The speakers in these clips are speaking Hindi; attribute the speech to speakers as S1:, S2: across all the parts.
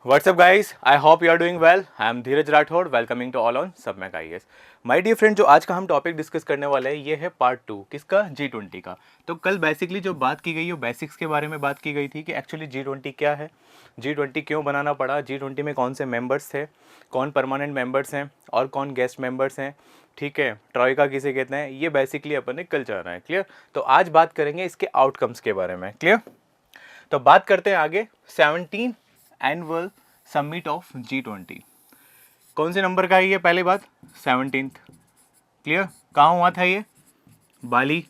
S1: What's up guys? I hope you are doing well. I am Dheeraj Rathore, welcoming to all on सब मैक आईएएस। माय डियर फ्रेंड, जो आज का हम टॉपिक डिस्कस करने वाले हैं ये है पार्ट 2 किसका, G20 का। तो कल बेसिकली जो बात की गई वो बेसिक्स के बारे में बात की गई थी कि एक्चुअली G20 क्या है, G20 क्यों बनाना पड़ा, G20 में कौन से मेंबर्स थे, कौन परमानेंट मेंबर्स हैं और कौन गेस्ट मेंबर्स हैं, ठीक है, ट्रॉइका किसे कहते हैं, ये बेसिकली अपन ने कल जाना है। क्लियर? तो आज बात करेंगे इसके आउटकम्स के बारे में। क्लियर? तो बात करते हैं आगे 17 एनुअल समिट ऑफ G20। कौन से नंबर का है ये? पहले बात 17। क्लियर? कहाँ हुआ था ये? बाली,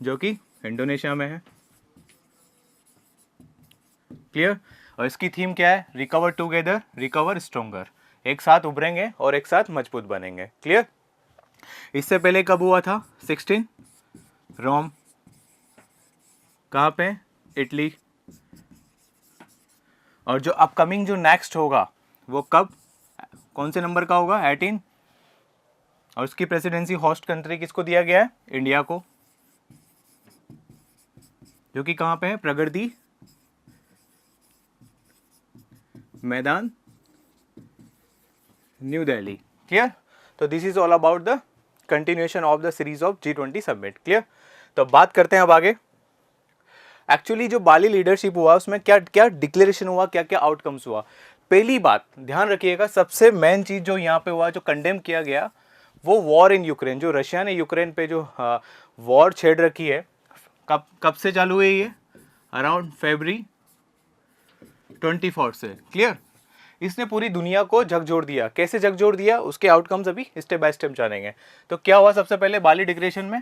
S1: जो कि इंडोनेशिया में है। क्लियर? और इसकी थीम क्या है? Recover together, recover stronger. एक साथ उभरेंगे और एक साथ मजबूत बनेंगे। क्लियर? इससे पहले कब हुआ था? 16 रोम। कहाँ पे? इटली। और जो अपकमिंग जो नेक्स्ट होगा वो कब, कौन से नंबर का होगा? 18। और उसकी प्रेसिडेंसी होस्ट कंट्री किसको दिया गया है? इंडिया को, जो कि कहाँ पे है? प्रगति मैदान, न्यू दिल्ली। क्लियर? तो this is all about the continuation of the series of G20 summit. Clear? तो बात करते हैं अब आगे। एक्चुअली जो बाली लीडरशिप हुआ उसमें क्या क्या डिक्लेरेशन हुआ, क्या क्या आउटकम्स हुआ। पहली बात ध्यान रखिएगा, सबसे मेन चीज जो यहाँ पे हुआ, जो कंडेम किया गया, वो वॉर इन यूक्रेन। जो रशिया ने यूक्रेन पे जो वॉर छेड़ रखी है, कब कब से चालू हुई ये? अराउंड February 24 से। क्लियर? इसने पूरी दुनिया को झकझोर दिया। कैसे झकझोर दिया, उसके आउटकम्स अभी स्टेप बाय स्टेप जानेंगे। तो क्या हुआ सबसे पहले बाली डिक्लेरेशन में?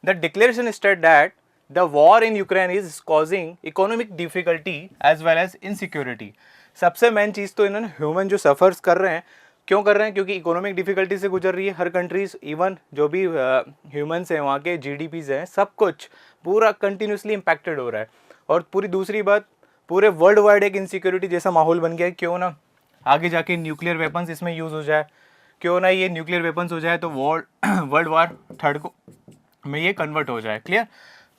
S1: The declaration state that the war in Ukraine is causing economic difficulty as well as insecurity. सबसे मेन चीज़ तो इन्होंने ह्यूमन जो सफर्स कर रहे हैं, क्यों कर रहे हैं? क्योंकि इकोनॉमिक डिफिकल्टी से गुजर रही है हर कंट्रीज। इवन जो भी ह्यूमंस हैं, वहाँ के GDPs हैं, सब कुछ पूरा कंटिन्यूसली इम्पैक्टेड हो रहा है। और पूरी दूसरी बात, पूरे वर्ल्ड वाइड एक इनसिक्योरिटी जैसा माहौल बन गया है। क्यों ना आगे जाके न्यूक्लियर वेपन्स इसमें यूज़ हो जाए, क्यों ना ये न्यूक्लियर वेपन्स हो जाए तो वर्ल्ड वार थर्ड को में ये कन्वर्ट हो जाए। क्लियर?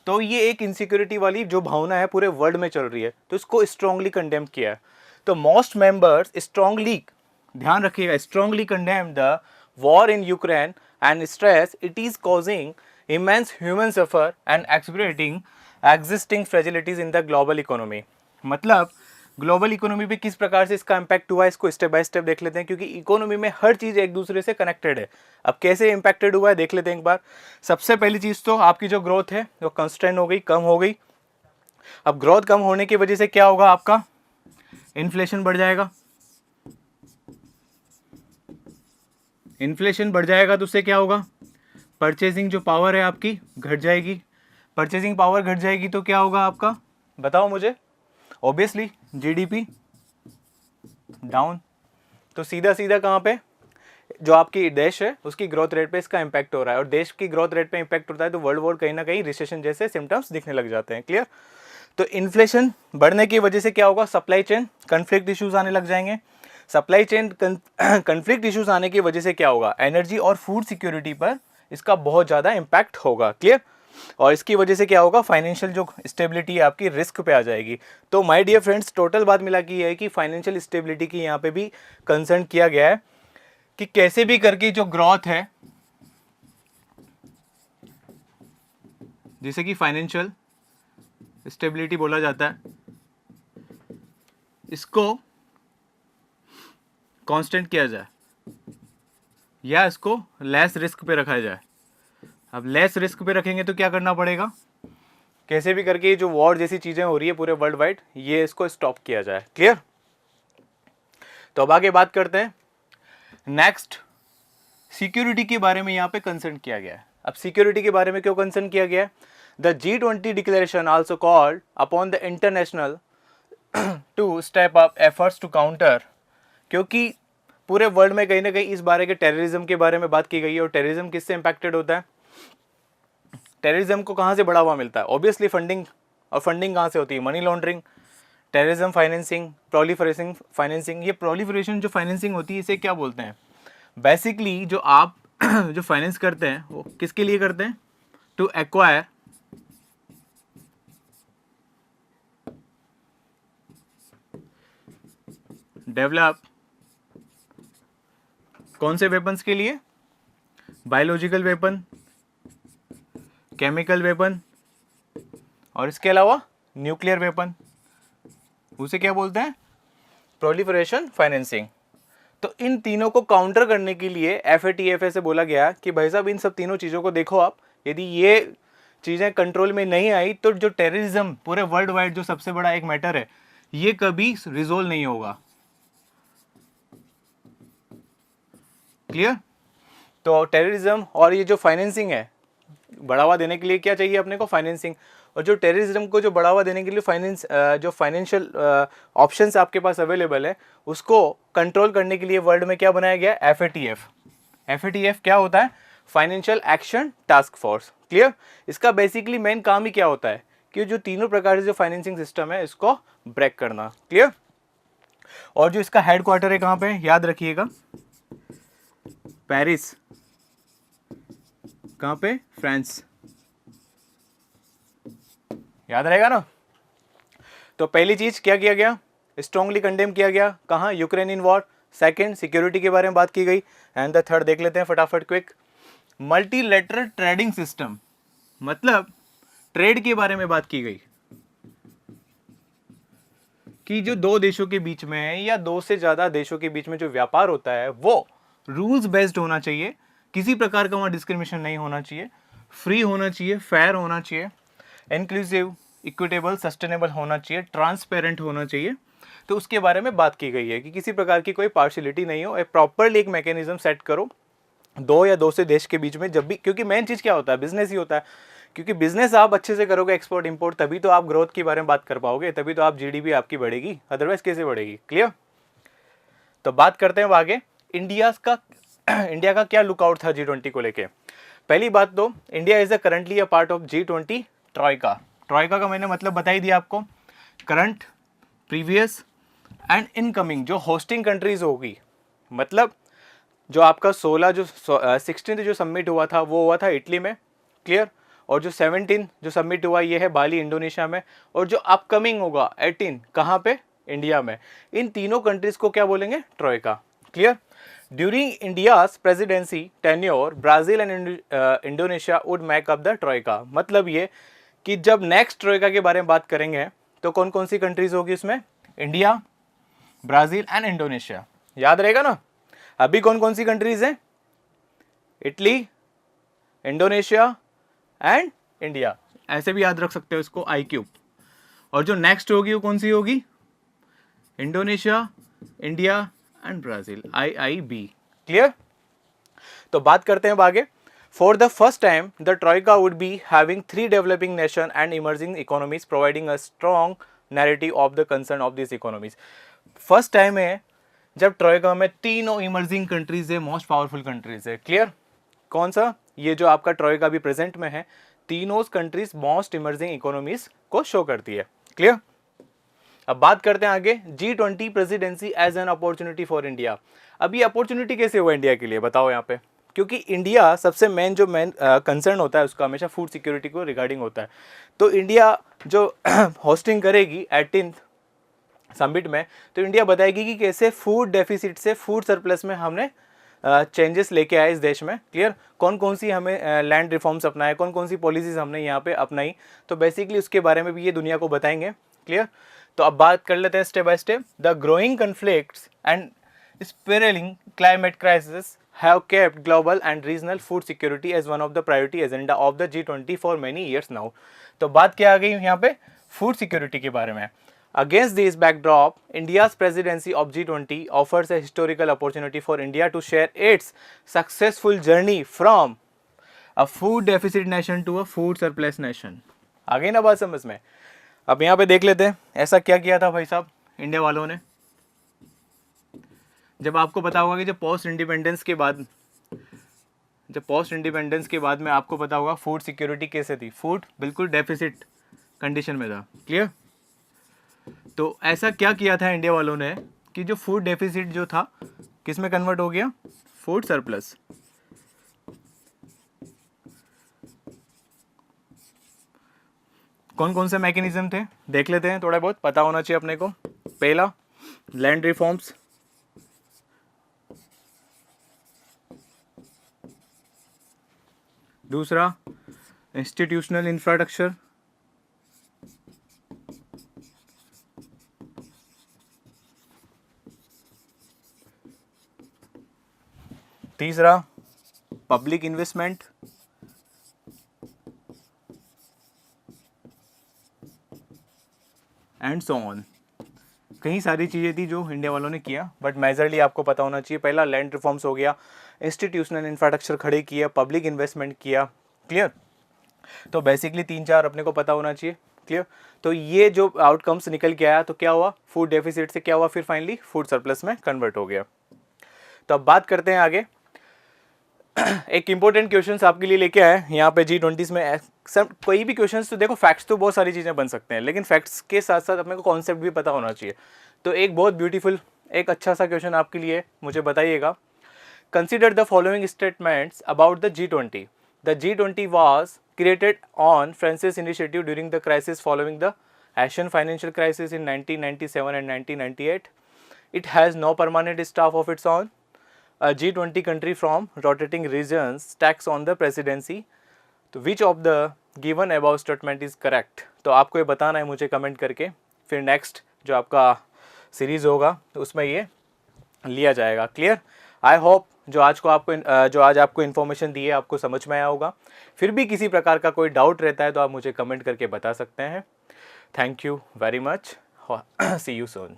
S1: तो ये एक इनसिक्योरिटी वाली जो भावना है पूरे वर्ल्ड में चल रही है, तो इसको स्ट्रांगली कंडेम किया है। तो मोस्ट मेंबर्स स्ट्रांगली, ध्यान रखिएगा, strongly condemn the war in Ukraine and stress it is causing immense human suffer and experiencing existing fragilities in the global economy. मतलब ग्लोबल इकोनॉमी पे किस प्रकार से इसका इम्पैक्ट हुआ है, इसको स्टेप बाय स्टेप देख लेते हैं, क्योंकि इकोनॉमी में हर चीज़ एक दूसरे से कनेक्टेड है। अब कैसे इम्पैक्टेड हुआ है देख लेते हैं एक बार। सबसे पहली चीज़ तो आपकी जो ग्रोथ है वो कंस्टेंट हो गई, कम हो गई। अब ग्रोथ कम होने की वजह से क्या होगा? आपका इन्फ्लेशन बढ़ जाएगा। इन्फ्लेशन बढ़ जाएगा तो उससे क्या होगा? परचेजिंग जो पावर है आपकी घट जाएगी। परचेजिंग पावर घट जाएगी तो क्या होगा आपका? बताओ मुझे। Obviously GDP down. तो सीधा सीधा कहाँ पे, जो आपकी देश है उसकी ग्रोथ रेट पे इसका इम्पैक्ट हो रहा है। और देश की ग्रोथ रेट पे इम्पैक्ट होता है तो वर्ल्ड वॉर कहीं ना कहीं रिसेशन जैसे सिम्टम्स दिखने लग जाते हैं। क्लियर? तो इन्फ्लेशन बढ़ने की वजह से क्या होगा? सप्लाई चेन कन्फ्लिक्ट इश्यूज आने लग जाएंगे। सप्लाई चेन कन्फ्लिक्ट इश्यूज आने की वजह से क्या होगा? एनर्जी और फूड सिक्योरिटी पर इसका बहुत ज़्यादा इम्पैक्ट होगा। क्लियर? और इसकी वजह से क्या होगा? फाइनेंशियल जो स्टेबिलिटी है आपकी रिस्क पे आ जाएगी। तो माय डियर फ्रेंड्स, टोटल बात मिला की है कि फाइनेंशियल स्टेबिलिटी की यहाँ पे भी कंसर्न किया गया है कि कैसे भी करके जो ग्रोथ है, जिसे कि फाइनेंशियल स्टेबिलिटी बोला जाता है, इसको कांस्टेंट किया जाए या इसको लेस रिस्क पे रखा जाए। अब लेस रिस्क पे रखेंगे तो क्या करना पड़ेगा? कैसे भी करके जो वॉर जैसी चीजें हो रही है पूरे वर्ल्ड वाइड, ये इसको स्टॉप किया जाए। क्लियर? तो अब आगे बात करते हैं। नेक्स्ट, सिक्योरिटी के बारे में यहाँ पे कंसर्न किया गया है। अब सिक्योरिटी के बारे में क्यों कंसर्न किया गया है? The G20 declaration also called upon the international to step up efforts to counter, क्योंकि पूरे वर्ल्ड में कहीं ना कहीं इस बारे के टेररिज्म के बारे में बात की गई है। और टेररिज्म किससे इंपैक्टेड होता है? टेररिज्म को कहाँ से बढ़ावा मिलता है? Obviously funding. और फंडिंग कहाँ से होती है? Money laundering, terrorism financing, proliferation financing. ये प्रोलिफरेशन जो फाइनेंसिंग होती है इसे क्या बोलते हैं? बेसिकली जो आप जो फाइनेंस करते हैं वो किसके लिए करते हैं? टू एक्वायर डेवलप कौन से वेपन्स के लिए? बायोलॉजिकल वेपन, केमिकल वेपन और इसके अलावा न्यूक्लियर वेपन। उसे क्या बोलते हैं? Proliferation financing. तो इन तीनों को काउंटर करने के लिए FATF से बोला गया कि भाई साहब इन सब तीनों चीज़ों को देखो आप, यदि ये चीज़ें कंट्रोल में नहीं आई तो जो टेररिज्म पूरे वर्ल्ड वाइड जो सबसे बड़ा एक मैटर है ये कभी रिजोल्व नहीं होगा। क्लियर? तो टेररिज्म और ये जो फाइनेंसिंग है, बढ़ावा देने के लिए क्या चाहिए अपने को? फाइनेंसिंग। और जो टेररिज्म को जो बढ़ावा देने के लिए जो फाइनेंशियल ऑप्शंस आपके पास अवेलेबल है उसको कंट्रोल करने के लिए वर्ल्ड में क्या बनाया गया? FATF। FATF क्या होता है? Financial action task force. Clear? इसका बेसिकली मेन काम ही क्या होता है कि जो तीनों प्रकार से जो फाइनेंसिंग सिस्टम है इसको ब्रेक करना। क्लियर? और जो इसका हेडक्वार्टर है कहाँ पे? याद रखिएगा, पेरिस। कहाँ पे? फ्रांस। याद रहेगा ना? तो पहली चीज क्या किया गया? स्ट्रांगली कंडेम किया गया। कहाँ? Ukrainian war. सेकंड, सिक्योरिटी के बारे में बात की गई। एंड द थर्ड देख लेते हैं फटाफट क्विक, मल्टीलेटरल ट्रेडिंग सिस्टम, मतलब ट्रेड के बारे में बात की गई कि जो दो देशों के बीच में है या दो से ज्यादा देशों के बीच में जो व्यापार होता है वो रूल्स बेस्ड होना चाहिए, किसी प्रकार का वहां डिस्क्रिमिनेशन नहीं होना चाहिए, फ्री होना चाहिए, फेयर होना चाहिए, इंक्लूसिव, इक्विटेबल, सस्टेनेबल होना चाहिए, ट्रांसपेरेंट होना चाहिए। तो उसके बारे में बात की गई है कि किसी प्रकार की कोई पार्शियलिटी नहीं हो, एक प्रॉपरली एक मैकेनिज्म सेट करो दो या दो से देश के बीच में जब भी, क्योंकि मेन चीज क्या होता है? बिजनेस ही होता है। क्योंकि बिजनेस आप अच्छे से करोगे, एक्सपोर्ट इंपोर्ट, तभी तो आप ग्रोथ के बारे में बात कर पाओगे, तभी तो आप GDP आपकी बढ़ेगी, अदरवाइज कैसे बढ़ेगी? क्लियर? तो बात करते हैं आगे इंडिया का क्या लुकआउट था G20 को लेके। पहली बात तो India is currently a part of G20 troika. Troika का मैंने मतलब बता ही दिया आपको, करंट, प्रीवियस एंड इनकमिंग जो होस्टिंग कंट्रीज होगी। मतलब जो आपका 16 जो समिट हुआ था वो हुआ था इटली में। क्लियर? और जो 17 जो समिट हुआ ये है बाली, इंडोनेशिया में। और जो अपकमिंग होगा 18 कहाँ पे? इंडिया में। इन तीनों कंट्रीज को क्या बोलेंगे? Troika. Clear? During India's presidency tenure Brazil and Indonesia would make up the troika. मतलब ये कि जब नेक्स्ट ट्रॉयका के बारे में बात करेंगे तो कौन कौन सी कंट्रीज होगी उसमें? India, Brazil and Indonesia. याद रहेगा ना? अभी कौन कौन सी कंट्रीज हैं? Italy, Indonesia and India. ऐसे भी याद रख सकते हो इसको, I3। और जो नेक्स्ट होगी वो कौन सी होगी? Indonesia, India and Brazil, IIB। Clear? तो बात करते हैं आगे। For the first time the troika would be having 3 developing nation and emerging economies providing a strong narrative of the concern of this economies. First time है जब ट्रॉयका में तीनों इमर्जिंग कंट्रीज है, मोस्ट पावरफुल कंट्रीज है। क्लियर? कौन सा? ये जो आपका ट्रॉयका भी प्रेजेंट में है, तीनों कंट्रीज मोस्ट इमर्जिंग इकोनॉमीज को शो करती है। क्लियर? अब बात करते हैं आगे, G20 presidency as an opportunity for India. अब ये अपॉर्चुनिटी कैसे हुआ इंडिया के लिए, बताओ यहाँ पे? क्योंकि इंडिया सबसे मेन कंसर्न होता है उसका हमेशा फूड सिक्योरिटी को रिगार्डिंग होता है। तो इंडिया जो होस्टिंग करेगी 18 समिट में, तो इंडिया बताएगी कि कैसे फूड डेफिसिट से फूड सरप्लस में हमने चेंजेस लेके आए इस देश में। क्लियर? कौन कौन सी हमें लैंड रिफॉर्म्स अपनाए, कौन कौन सी पॉलिसीज हमने यहाँ पे अपनाई, तो बेसिकली उसके बारे में भी ये दुनिया को बताएंगे। क्लियर? तो अब बात कर लेते हैं step by step. The growing conflicts and spiraling climate crisis have kept global and regional food security as one of the priority agenda of the G20 for many years now। तो बात क्या आ गई यहाँ पे? फूड सिक्योरिटी के बारे में। Against this backdrop, India's presidency of G20 offers a historical opportunity for India to share its successful journey from a food deficit nation to a food surplus nation। आ गई ना बात समझ में? अब यहाँ पे देख लेते हैं ऐसा क्या किया था भाई साहब इंडिया वालों ने। जब आपको पता होगा कि जब पोस्ट इंडिपेंडेंस के बाद में आपको पता होगा फूड सिक्योरिटी कैसे थी, फूड बिल्कुल डेफिसिट कंडीशन में था। क्लियर? तो ऐसा क्या किया था इंडिया वालों ने कि जो फूड डेफिसिट जो था किस में कन्वर्ट हो गया? Food surplus. कौन कौन से मैकेनिज्म थे देख लेते हैं, थोड़ा बहुत पता होना चाहिए अपने को। पहला, लैंड रिफॉर्म्स, दूसरा इंस्टीट्यूशनल इंफ्रास्ट्रक्चर, तीसरा public investment, and so on. कई सारी चीज़ें थी जो इंडिया वालों ने किया, बट मेजरली आपको पता होना चाहिए। पहला लैंड रिफॉर्म्स हो गया, इंस्टीट्यूशनल इंफ्रास्ट्रक्चर खड़े किया, पब्लिक इन्वेस्टमेंट किया। क्लियर? तो बेसिकली 3-4 अपने को पता होना चाहिए। क्लियर? तो ये जो आउटकम्स निकल के आया, तो क्या हुआ, फूड डेफिसिट से क्या हुआ, फिर फाइनली फूड सरप्लस में कन्वर्ट हो गया। तो अब बात करते हैं आगे। एक इंपॉर्टेंट क्वेश्चन आपके लिए लेके आए यहाँ पे G20 में। सब कोई भी क्वेश्चन तो देखो, फैक्ट्स तो बहुत सारी चीज़ें बन सकते हैं, लेकिन फैक्ट्स के साथ साथ अपने को कॉन्सेप्ट भी पता होना चाहिए। तो एक बहुत ब्यूटीफुल, एक अच्छा सा क्वेश्चन आपके लिए, मुझे बताइएगा। Consider the following statements about the G20। The G20 was created on France's initiative during the crisis following the Asian financial crisis in 1997 and 1998. It has no permanent staff of its own. A G20 country from rotating regions tax on the presidency. तो which of the given about statement is correct? तो आपको ये बताना है मुझे कमेंट करके। फिर नेक्स्ट जो आपका सीरीज होगा तो उसमें ये लिया जाएगा। क्लियर? आई होप जो आज आपको इन्फॉर्मेशन दी है आपको समझ में आया होगा। फिर भी किसी प्रकार का कोई डाउट रहता है तो आप मुझे कमेंट करके बता सकते हैं। Thank you very much. See you soon.